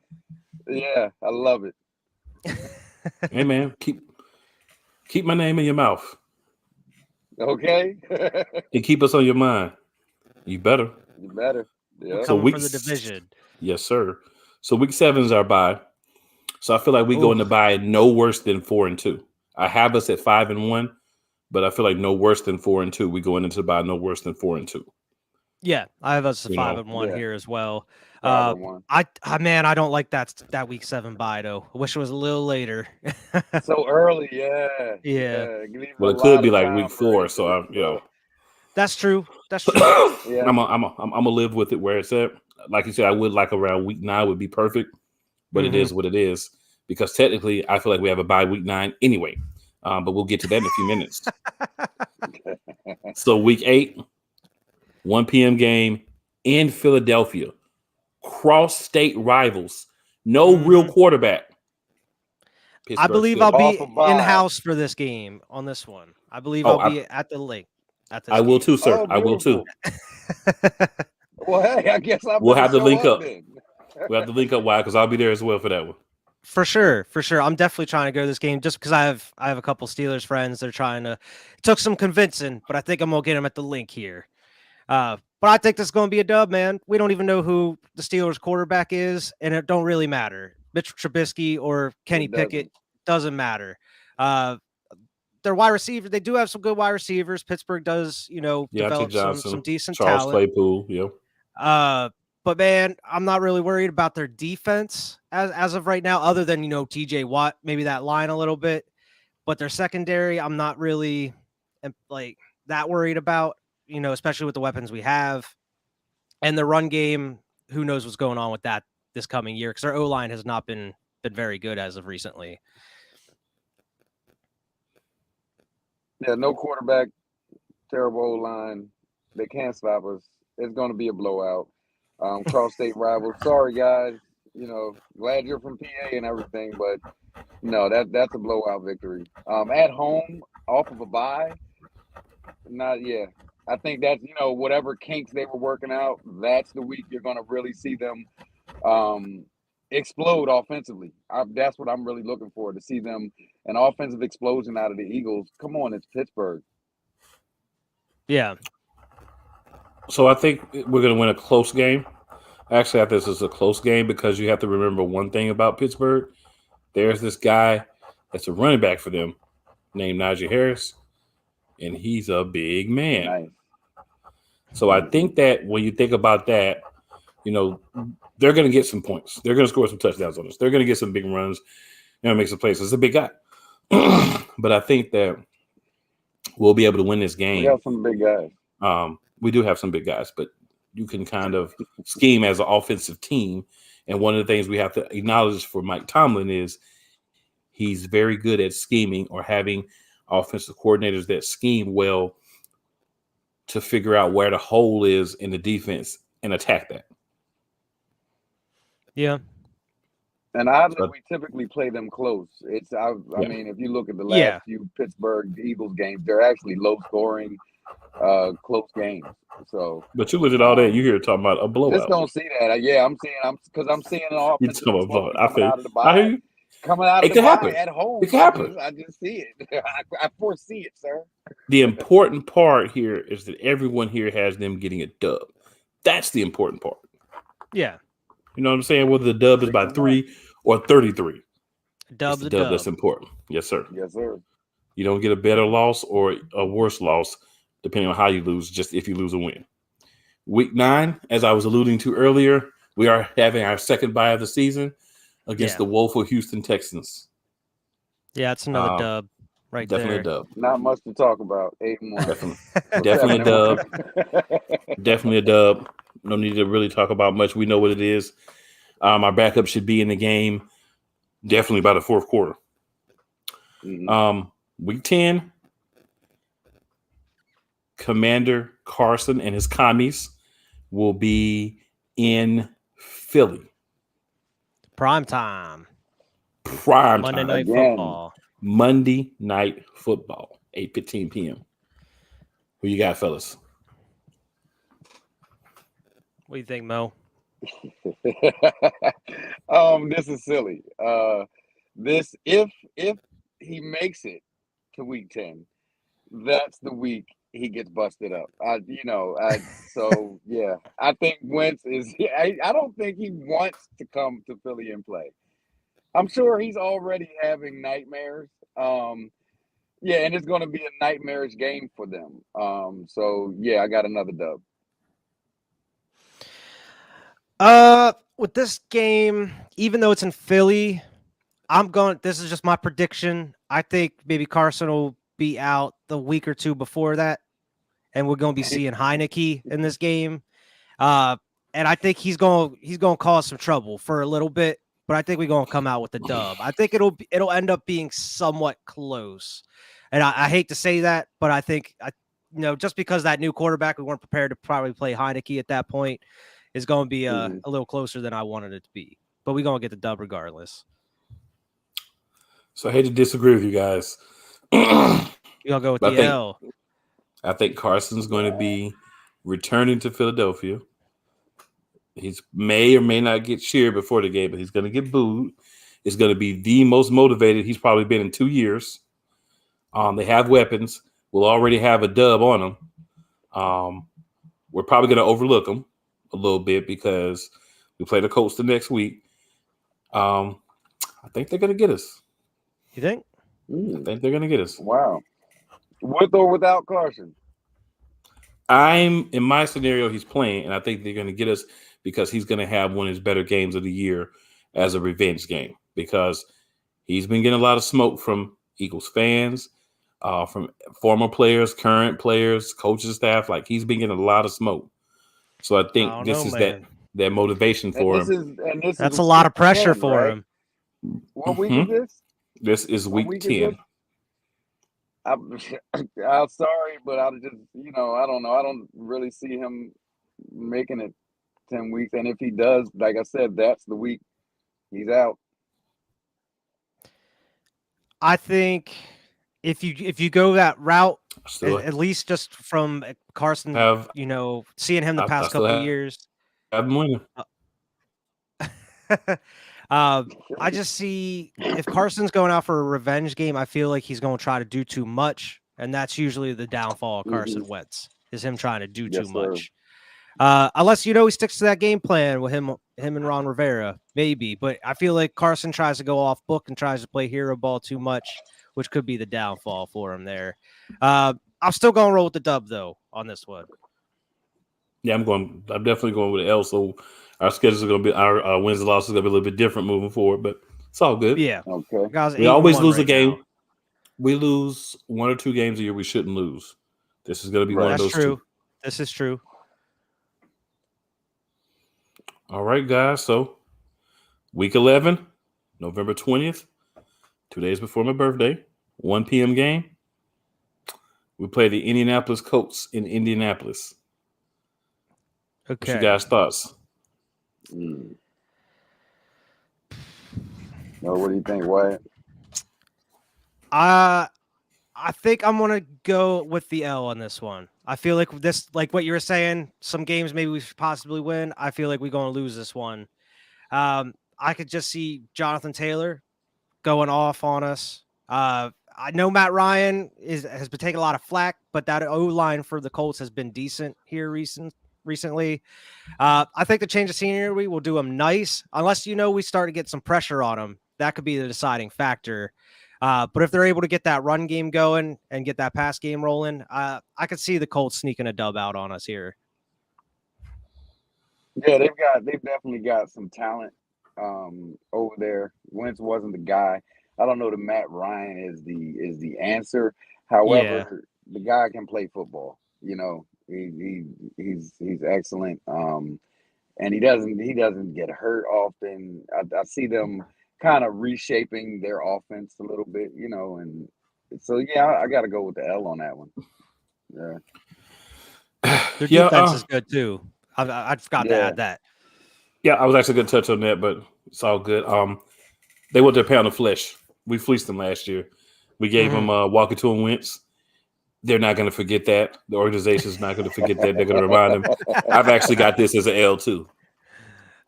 Yeah, I love it. Hey man, keep my name in your mouth Okay, and keep us on your mind. You better. you better. We're Yeah. So coming for the weeks, division. yes, sir. So week 7 is our bye. So I feel like we go Ooh. into bye no worse than 4-2. I have us at 5-1, but I feel like no worse than 4-2. We going into bye no worse than 4-2. Yeah, I have us at You know, 5-1 Yeah. here as well. 5-1. Man, I don't like that week 7 bye though. I wish it was a little later. So early, yeah. Yeah. It leaves well, a it could lot be of like time week for 4. it So to I'm, you know, That's true. That's true. Yeah. I'm gonna live with it where it's at. Like you said, I would like around week 9 would be perfect, but it Mhm. is what it is because technically I feel like we have a bye week 9 anyway. But we'll get to that in a few minutes. So week 8, 1 p.m. game in Philadelphia, cross-state rivals, no real quarterback. I Pittsburgh believe still- I'll be Off a bye. in house for this game on this one. I believe Oh, I'll be at the link at this I will game. too, sir. Oh, I will too. Well, hey, I guess I We'll better have to show link up. then. We'll have to link up wide because I'll be there as well for that one. For sure. I'm definitely trying to go to this game just because I have a couple Steelers friends. They're trying to. It took some convincing, but I think I'm gonna get them at the link here. But I think this is gonna be a dub, man. We don't even know who the Steelers quarterback is, and it don't really matter. Mitch Trubisky or Kenny It doesn't. Pickett doesn't matter. Their wide receiver, they do have some good wide receivers. Pittsburgh does, Deontay develop Johnson, some decent Charles talent. Claypool, yeah. But man, I'm not really worried about their defense as of right now, other than TJ Watt, maybe that line a little bit. But their secondary, I'm not really like that worried about, especially with the weapons we have. And the run game, who knows what's going on with that this coming year, because their O-line has not been very good as of recently. Yeah, no quarterback, terrible O-line. They can't stop us. It's going to be a blowout. Cross-state rivals. Sorry, guys. Glad you're from PA and everything, but no, that's a blowout victory. At home, off of a bye, I think that's, whatever kinks they were working out, that's the week you're going to really see them explode offensively. That's what I'm really looking for, to see them, an offensive explosion out of the Eagles. Come on, it's Pittsburgh. Yeah. So I think we're going to win a close game. Actually, I think this is a close game because you have to remember one thing about Pittsburgh. There's this guy that's a running back for them named Najee Harris, and he's a big man. Nice. So I think that when you think about that, they're going to get some points. They're going to score some touchdowns on us. They're going to get some big runs, make some plays. It's a big guy. But I think that we'll be able to win this game. We have some big guys. We do have some big guys, but you can kind of scheme as an offensive team. And one of the things we have to acknowledge for Mike Tomlin is he's very good at scheming or having offensive coordinators that scheme well to figure out where the hole is in the defense and attack that. Yeah. And oddly, we typically play them close. I mean, if you look at the last few Pittsburgh Eagles games, they're actually low-scoring, close games. So, but you look at all that, you hear talking about a blowout. Just don't see that. Yeah, I'm seeing an offensive explosion coming out of the I hear bye. you. Coming out of the bye at home. It can happen. I just see it. I foresee it, sir. The important part here is that everyone here has them getting a dub. That's the important part. Yeah. You know what I'm saying? Whether the dub is by 3 or 33. Dub's a dub. dub. That's important. Yes, sir. Yes, sir. You don't get a better loss or a worse loss, depending on how you lose, just if you lose or win. Week 9, as I was alluding to earlier, we are having our second bye of the season against the woeful Houston Texans. Yeah, it's another dub right Definitely there. a dub. Not much to talk about. 8-1. Definitely a dub. Definitely a dub. No need to really talk about much. We know what it is. Our backup should be in the game definitely by the fourth quarter. Mm-hmm. Week 10, Commander Carson and his commies will be in Philly. Prime time. Prime Monday time. Night Again. Football. Monday Night Football, 8:15 p.m. Who you got, fellas? What do you think, Mo? This is silly. This if he makes it to week 10, that's the week he gets busted up. So yeah, I think Wentz is. I don't think he wants to come to Philly and play. I'm sure he's already having nightmares. Yeah, and it's going to be a nightmarish game for them. So yeah, I got another dub. With this game, even though it's in Philly, this is just my prediction. I think maybe Carson will be out the week or two before that, and we're going to be seeing Heineke in this game. And I think he's going to cause some trouble for a little bit, but I think we're going to come out with the dub. I think it'll end up being somewhat close. And I hate to say that, but I think just because that new quarterback, we weren't prepared to probably play Heineke at that point, is going to be a little closer than I wanted it to be. But we're going to get the dub regardless. So I hate to disagree with you guys. You're going to go with the L. I think Carson's going to be returning to Philadelphia. He may or may not get cheered before the game, but he's going to get booed. It's going to be the most motivated he's probably been in 2 years. They have weapons. We'll already have a dub on them. We're probably going to overlook them a little bit because we play the Colts the next week. I think they're going to get us. You think? I think they're going to get us. Wow. With or without Carson? In my scenario, he's playing, and I think they're going to get us because he's going to have one of his better games of the year as a revenge game because he's been getting a lot of smoke from Eagles fans, from former players, current players, coaches, staff. Like he's been getting a lot of smoke. So I think that motivation for him. That's a lot of pressure for him. What week is this? This is week 10. I'm sorry, but I just, I don't know. I don't really see him making it 10 weeks. And if he does, like I said, that's the week he's out. I think if you go that route, at least just from Carson, seeing him the past couple of years. I'm winning. I just see if Carson's going out for a revenge game, I feel like he's going to try to do too much, and that's usually the downfall of Carson Wentz is him trying to do too much. Unless he sticks to that game plan with him and Ron Rivera, maybe. But I feel like Carson tries to go off book and tries to play hero ball too much, which could be the downfall for him there. I'm still going to roll with the dub though on this one. Yeah, I'm definitely going with the L. So our schedules are going to be our wins and losses are going to be a little bit different moving forward, but it's all good. Yeah. Okay. Guys, we always lose a game. Now. We lose 1 or 2 games a year we shouldn't lose. This is going to be one of those. That's true. 2. This is true. All right, guys. So week 11, November 20th, 2 days before my birthday, 1 p.m. game. We play the Indianapolis Colts in Indianapolis. Okay. What's your guys' thoughts? What do you think, Wyatt? I think I'm gonna go with the L on this one. I feel like like what you were saying, some games maybe we should possibly win. I feel like we're gonna lose this one. I could just see Jonathan Taylor going off on us. I know Matt Ryan has been taking a lot of flack, but that O-line for the Colts has been decent here recently. I think the change of scenery will do them nice, unless we start to get some pressure on them. That could be the deciding factor. But if they're able to get that run game going and get that pass game rolling, I could see the Colts sneaking a dub out on us here. Yeah, they've definitely got some talent over there. Wentz wasn't the guy. I don't know that Matt Ryan is the answer. However, the guy can play football. He's excellent. And he doesn't get hurt often. I see them kind of reshaping their offense a little bit, and so I got to go with the L on that one. Yeah. Their defense is good too. I forgot to add that. Yeah, I was actually going to touch on that, but it's all good. They want their pound of flesh. We fleeced them last year. We gave them Walker to and Wentz. They're not going to forget that. The organization is not going to forget that. They're going to remind them. I've actually got this as an L too.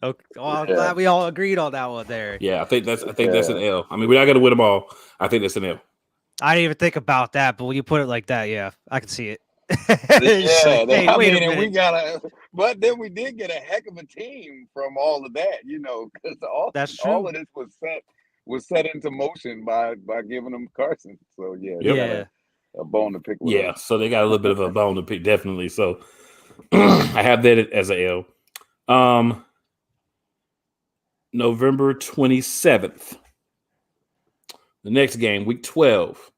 Okay, well, I'm Yeah. glad we all agreed on that one there. Yeah, I think that's an L. I mean, we're not going to win them all. I think that's an L. I didn't even think about that, but when you put it like that, yeah, I can see it. Yeah, Hey, I wait mean, a and we minute. gotta, but then we did get a heck of a team from all of that, because That's all true. of this was set into motion by giving them Carson. So yeah, they Yep. got Yeah. a bone to pick with Yeah, us. so they got a little bit of a bone to pick, definitely. So I have that as a L. November 27th. The next game, week 12.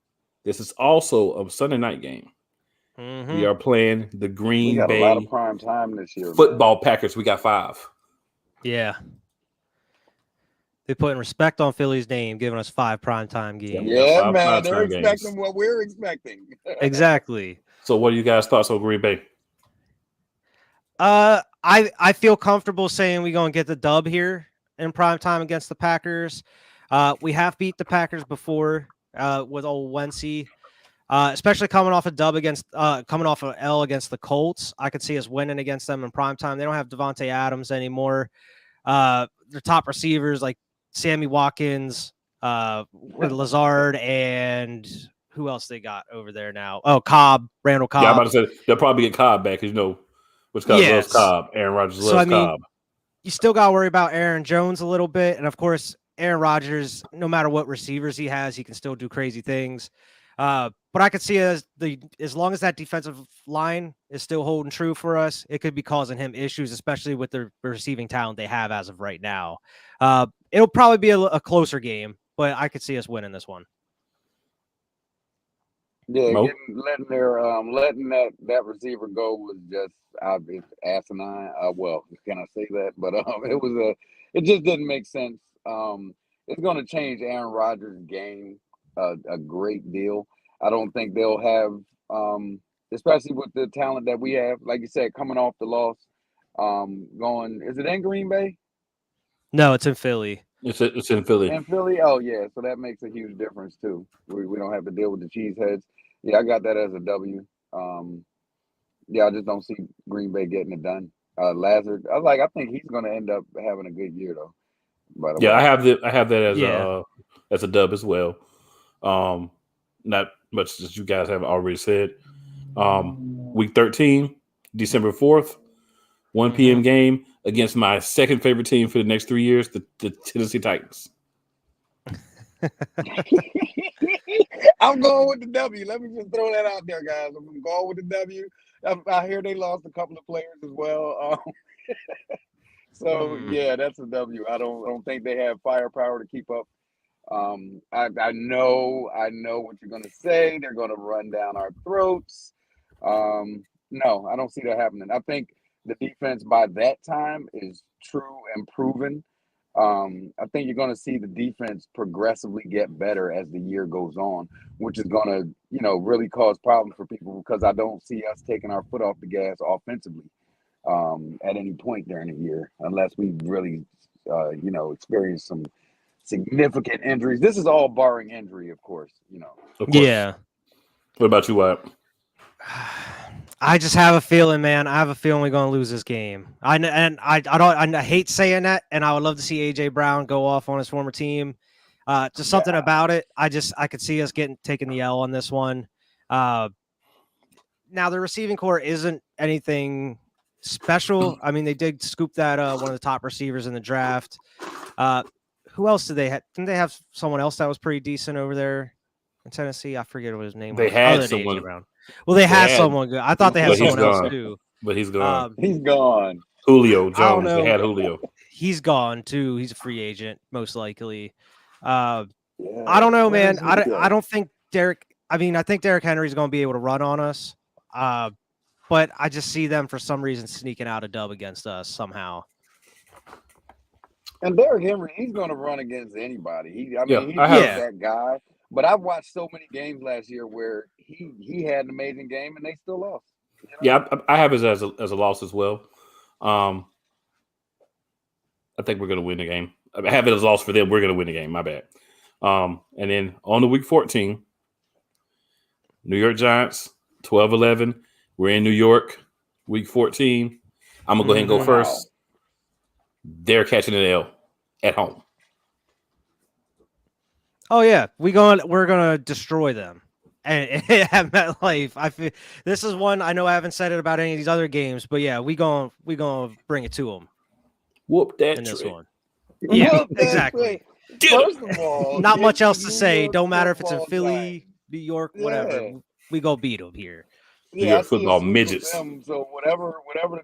This is also a Sunday night game. Mhm. We are playing the We Green got a lot Bay of prime time this year. Football Packers. We got 5. Yeah. They putting respect on Philly's name, giving us 5 primetime games. we got Yeah, 5 man, they're primetime games. expecting what we're expecting. Exactly. So what are you guys' thoughts on Green Bay? I feel comfortable saying we're gonna get the dub here in prime time against the Packers. We have beat the Packers before with old Wency. Especially coming off a dub against coming off an L against the Colts. I could see us winning against them in prime time. They don't have Devontae Adams anymore. Their top receivers like Sammy Watkins, with Lazard, and who else they got over there now? Oh, Cobb, Randall Cobb. Yeah, I'm about to say they'll probably get Cobb back because which Cobb loves Cobb. Aaron Rodgers loves So I mean, Cobb. you still got to worry about Aaron Jones a little bit, and of course, Aaron Rodgers. No matter what receivers he has, he can still do crazy things. But I could see as long as that defensive line is still holding true for us, it could be causing him issues, especially with the receiving talent they have as of right now. It'll probably be a closer game, but I could see us winning this one. Yeah, Mo? letting that receiver go was just it's asinine. Well, can I say that? But it just didn't make sense. It's going to change Aaron Rodgers' game a great deal. I don't think they'll have, especially with the talent that we have, like you said, coming off the loss. Going, is it in Green Bay? No, it's in Philly. It's in Philly. In Philly? Oh yeah, so that makes a huge difference too. We don't have to deal with the cheeseheads. Yeah, I got that as a W. Yeah, I just don't see Green Bay getting it done. Lazard, I think he's going to end up having a good year though. By the way, I have that as Yeah. a dub as well. Not much as you guys have already said. Week 13, December 4th, 1 p.m. game against my second favorite team for the next 3 years, the Tennessee Titans. I'm going with the W. Let me just throw that out there, guys. I'm going with the W. I hear they lost a couple of players as well. So yeah, that's a W. I don't think they have firepower to keep up. I know what you're gonna say. They're gonna run down our throats. No, I don't see that happening. I think the defense by that time is true and proven. I think you're going to see the defense progressively get better as the year goes on, which is going to, really cause problems for people because I don't see us taking our foot off the gas offensively at any point during the year, unless we really, experience some significant injuries. This is all barring injury, of course. Of course. Yeah. What about you, Wyatt? I just have a feeling, man. I have a feeling we're going to lose this game. I hate saying that, and I would love to see AJ Brown go off on his former team. Just something about it. I could see us taking the L on this one. Now the receiving core isn't anything special. I mean, they did scoop that one of the top receivers in the draft. Who else did they have? Didn't they have someone else that was pretty decent over there in Tennessee? I forget what his name They was. had Other than AJ someone. Brown. Well, they had someone good. I thought they had But he's someone else gone. too. But he's gone. He's gone. Julio I don't Jones. They know. had Julio. He's gone too. He's a free agent, most likely. Yeah, I don't know, where man. does he go? I don't think Derek. I mean, I think Derrick Henry's going to be able to run on us. But I just see them for some reason sneaking out a dub against us somehow. And Derrick Henry, he's going to run against anybody. He's that guy. But I've watched so many games last year where he had an amazing game and they still lost. Yeah, I have it as a loss as well. I think we're going to win the game. I have it as loss for them. We're going to win the game. My bad. And then on the week 14, New York Giants, 12-11. We're in New York, week 14. I'm going to go ahead and go first. They're catching an L at home. Oh yeah, we're gonna destroy them. And at MetLife, I feel this is one I know I haven't said it about any of these other games, but yeah, we gonna bring it to them Whoop that in this trick. one. Yeah, Whoop that exactly. trick. First of all, Not give much else the to New say. York Don't matter if it's in Football Philly, Giants. New York, whatever. Yeah. We go beat them here. New Yeah, I York see a football sweep of midgets. them, so whatever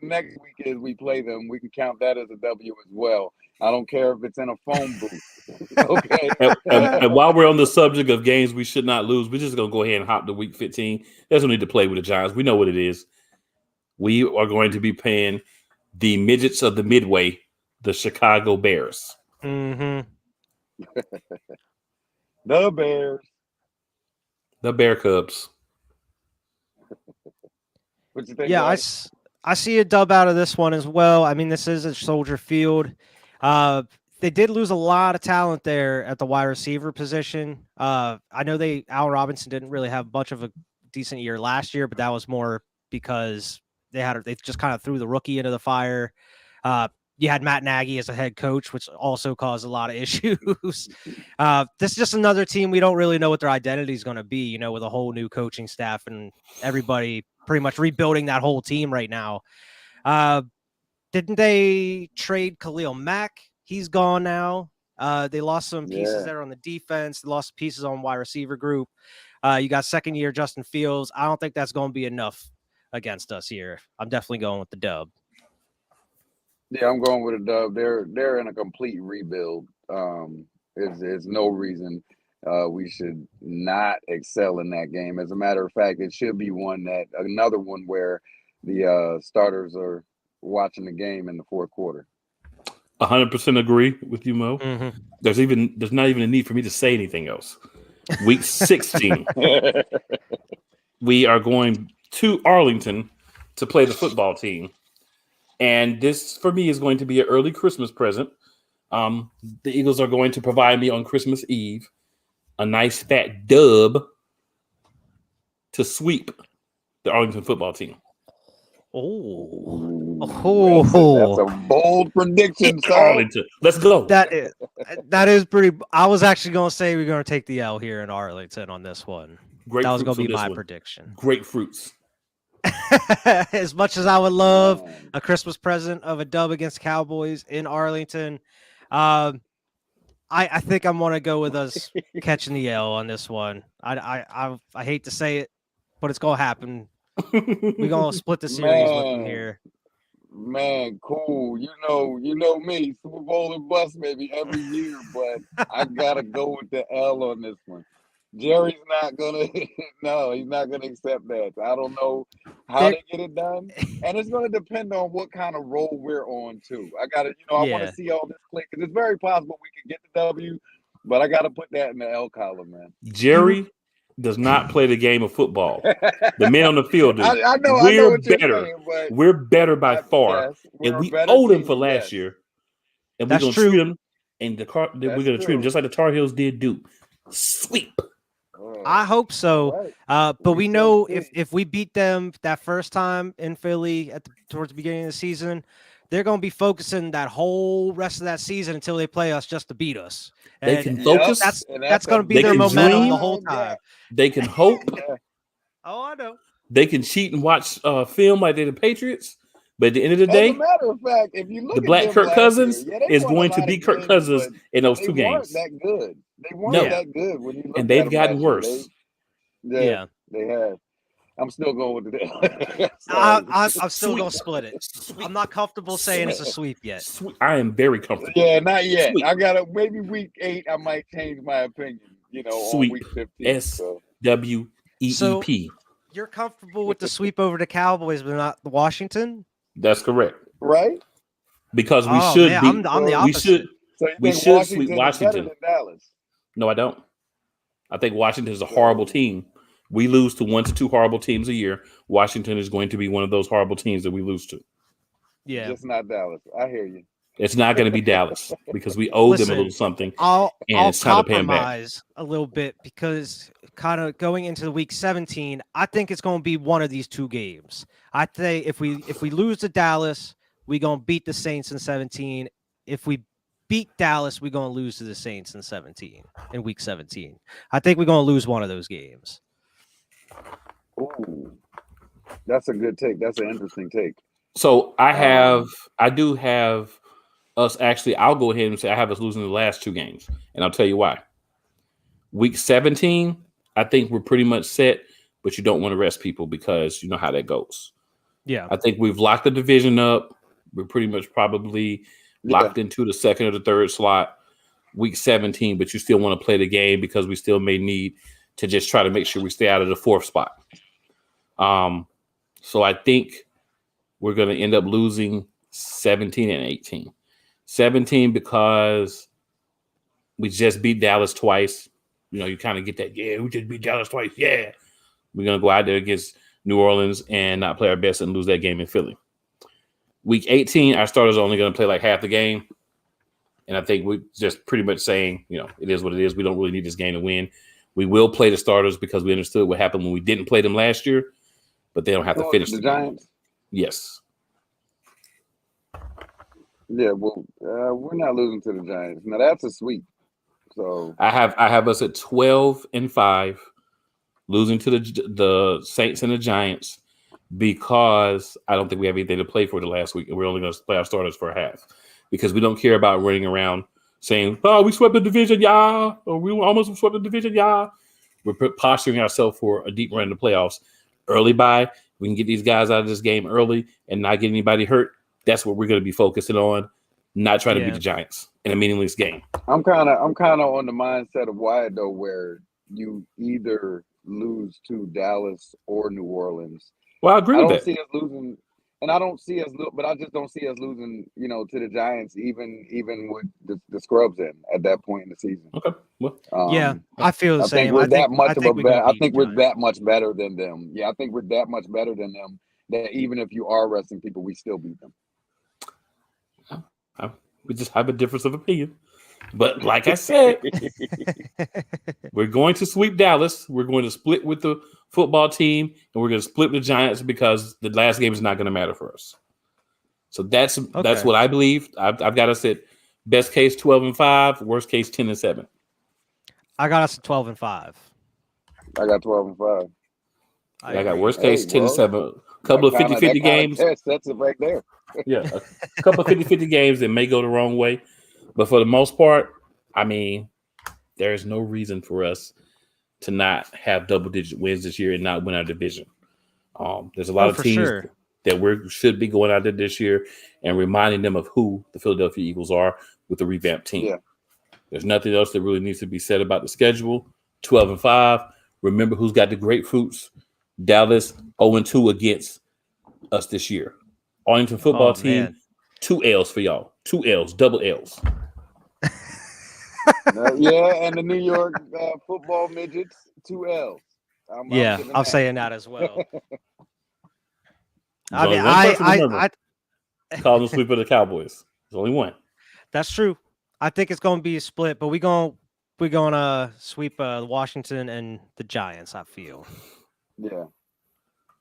the next week is, we play them. We can count that as a W as well. I don't care if it's in a phone booth. Okay. And while we're on the subject of games we should not lose, we're just going to go ahead and hop to week 15. There's no need to play with the Giants. We know what it is. We are going to be playing the midgets of the Midway, the Chicago Bears. Mm-hmm. The Bears. The Bear Cubs. What you think? Yeah, Mike? I see a dub out of this one as well. I mean, this is at Soldier Field. They did lose a lot of talent there at the wide receiver position. I know Al Robinson didn't really have much of a decent year last year, but that was more because they just kind of threw the rookie into the fire. You had Matt Nagy as a head coach, which also caused a lot of issues. This is just another team we don't really know what their identity is going to be, with a whole new coaching staff and everybody pretty much rebuilding that whole team right now. Didn't they trade Khalil Mack? He's gone now. They lost some pieces there on the defense. They lost pieces on wide receiver group. You got second year Justin Fields. I don't think that's going to be enough against us here. I'm definitely going with the dub. Yeah, I'm going with a dub. They're in a complete rebuild. There's no reason we should not excel in that game. As a matter of fact, it should be another one where the starters are watching the game in the fourth quarter. 100% agree with you, Mo. Mm-hmm. There's not even a need for me to say anything else. Week 16, we are going to Arlington to play the football team. And this, for me, is going to be an early Christmas present. The Eagles are going to provide me on Christmas Eve a nice fat dub to sweep the Arlington football team. That's a bold prediction, sir. Arlington. Let's go. That is pretty. I was actually going to say we're going to take the L here in Arlington on this one. That was going to be my prediction. Grapefruits. As much as I would love a Christmas present of a dub against Cowboys in Arlington, I think I'm going to go with us catching the L on this one. I hate to say it, but it's going to happen. We're going to split the series with them here. Man, cool. You know me, Super Bowl and bust maybe every year, but I gotta go with the L on this one. Jerry's not gonna he's not gonna accept that. I don't know how they get it done. And it's gonna depend on what kind of role we're on too. I want to see all this click, because it's very possible we can get the W, but I gotta put that in the L column, man. Jerry does not play the game of football. The men on the field do. I know We're what you're better. saying, but we're better by far. Yes, And we owed him for last year. And we're That's going to treat him. And we're going to treat him just like the Tar Heels did do. Sweep. I hope so. Right. But we know if we beat them that first time in Philly towards the beginning of the season, they're going to be focusing that whole rest of that season until they play us just to beat us. And They can focus. That's going to be their momentum the whole time. They can hope. Oh, I know. They can cheat and watch film like they're the Patriots. But at the end of the day, as a matter of fact, if you look the at Black them Kirk last Cousins year, is going to be Kirk Cousins in those two games. They weren't that good. They weren't No. that good when you look And at they've them gotten last year. worse. Yeah. They have. I'm still going with the I'm still going to split it. I'm not comfortable saying it's a sweep yet. I am very comfortable. Yeah, not yet. Sweep. I gotta maybe week 8. I might change my opinion. Sweep. On week 15. SWEEP. You're comfortable with the sweep over the Cowboys, but not the Washington? That's correct. Right? Because we should man, be. I'm the opposite. So you We think should sweep Washington is Washington. better than Dallas? No, I don't. I think Washington is a horrible team. We lose to 1 to 2 horrible teams a year. Washington is going to be one of those horrible teams that we lose to. Yeah. Just not Dallas. I hear you. It's not going to be Dallas because we owe them a Listen, little something. I'll it's time to pay 'em back. compromise a little bit because kind of going into the week 17, I think it's going to be one of these two games. I think if we lose to Dallas, we're going to beat the Saints in 17. If we beat Dallas, we're going to lose to the Saints in week 17. I think we're going to lose one of those games. Ooh, that's a good take. That's an interesting take. So I do have us actually. I'll go ahead and say I have us losing the last two games, and I'll tell you why. Week 17, I think we're pretty much set, but you don't want to rest people because you know how that goes. Yeah, I think we've locked the division up. We're pretty much probably locked into the second or the third slot. Week 17, but you still want to play the game because we still may need to just try to make sure we stay out of the fourth spot. So I think we're going to end up losing 17 and 18. 17 because we just beat Dallas twice. You know, you kind of get that, yeah, we just beat Dallas twice. Yeah. We're going to go out there against New Orleans and not play our best and lose that game in Philly. Week 18, our starters are only going to play like half the game. And I think we're just pretty much saying, you know, it is what it is. We don't really need this game to win. We will play the starters because we understood what happened when we didn't play them last year, but they don't have to finish the the Giants. game. Yes. Yeah, well, we're not losing to the Giants. Now that's a sweep. So I have us at 12-5, losing to the Saints and the Giants because I don't think we have anything to play for the last week, and we're only going to play our starters for a half because we don't care about running around saying, "Oh, we swept the division, yeah," or "We almost swept the division, yeah." We're posturing ourselves for a deep run in the playoffs. Early bye, we can get these guys out of this game early and not get anybody hurt. That's what we're going to be focusing on, not trying to beat the Giants in a meaningless game. I'm kind of on the mindset of Wyatt though, where you either lose to Dallas or New Orleans. Well, I agree I with don't that. see us losing, and I don't see us, but I just don't see us losing, you know, to the Giants, even with the scrubs in at that point in the season. Okay. Well, yeah, I feel the I same. think we're that much of a we better. gonna I beat think the we're Giants. that much better than them. Yeah, I think we're that much better than them. That even if you are resting people, we still beat them. we just have a difference of opinion. But like I said, we're going to sweep Dallas. We're going to split with the football team, and we're going to split with the Giants because the last game is not going to matter for us. So that's what I believe. I've got us at best case 12-5, worst case 10-7. I got us at 12-5. I got 12-5. I got worst case Hey, 10-7. A couple of 50-50 games. That's it right there. Yeah, a couple of 50-50 games that may go the wrong way. But for the most part, I mean, there is no reason for us to not have double-digit wins this year and not win our division. There's a lot of teams that we should be going out there this year and reminding them of who the Philadelphia Eagles are with the revamped team. Yeah. There's nothing else that really needs to be said about the schedule. 12-5. Remember who's got the grapefruits. Dallas 0-2 against us this year. Arlington football team, man. 2 L's for y'all. 2 L's, double L's. Yeah, and the New York football midgets, 2 L's. I'm saying that as well. There's only one person to call them sweep of the Cowboys. There's only one. That's true. I think it's going to be a split, but we're going to sweep Washington and the Giants, I feel. Yeah,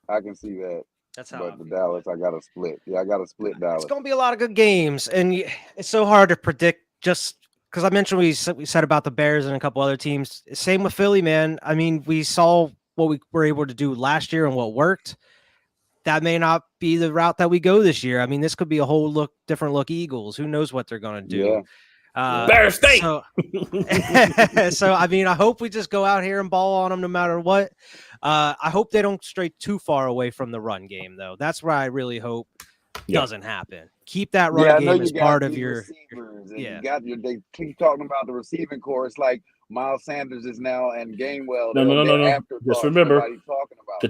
I can see that. That's how. But the Dallas, I got to split. Yeah, I got to split Dallas. It's going to be a lot of good games, and it's so hard to predict just because I mentioned we said about the Bears and a couple other teams. Same with Philly, man. I mean, we saw what we were able to do last year and what worked. That may not be the route that we go this year. I mean, this could be a whole different look Eagles. Who knows what they're going to do? Yeah. Bear State. So, I mean, I hope we just go out here and ball on them no matter what. I hope they don't stray too far away from the run game, though. That's where I really hope doesn't happen. Keep that run game as part of your receivers. And they keep talking about the receiving core. It's like Miles Sanders is now and Gainwell. No. Just remember, talking about. the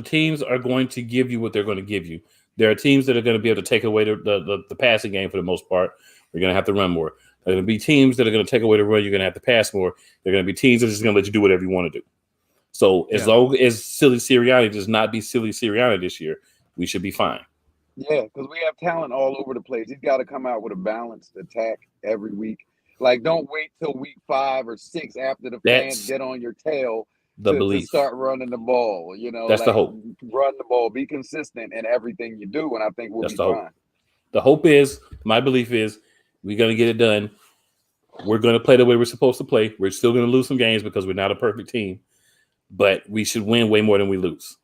teams are going to give you what they're going to give you. There are teams that are going to be able to take away the passing game for the most part. You're going to have to run more. There are going to be teams that are going to take away the run. You're going to have to pass more. There are going to be teams that are just going to let you do whatever you want to do. So as long as Silly Sirianni does not be Silly Sirianni this year, we should be fine. Yeah, because we have talent all over the place. He's got to come out with a balanced attack every week. Like, don't wait till week 5 or 6 after the fans That's get on your tail the to belief. start running the ball. You know, That's the like hope. run the ball, be consistent in everything you do, and I think we'll That's be the hope. fine. The hope is, my belief is, we're going to get it done. We're going to play the way we're supposed to play. We're still going to lose some games because we're not a perfect team, but we should win way more than we lose.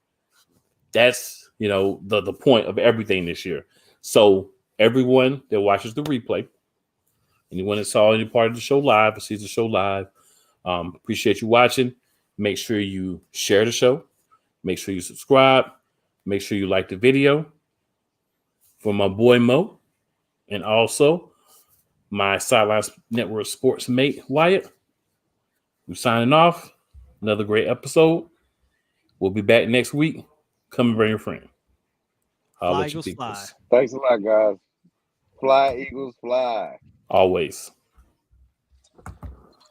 That's, the point of everything this year. So everyone that watches the replay, anyone that saw any part of the show live or sees the show live, appreciate you watching. Make sure you share the show. Make sure you subscribe. Make sure you like the video. For my boy Mo, and also my Sidelines Network sports mate Wyatt, we're signing off. Another great episode. We'll be back next week. Come and bring a friend. I'll Fly, let you Eagles, fly. Thanks a lot, guys. Fly, Eagles, fly. Always.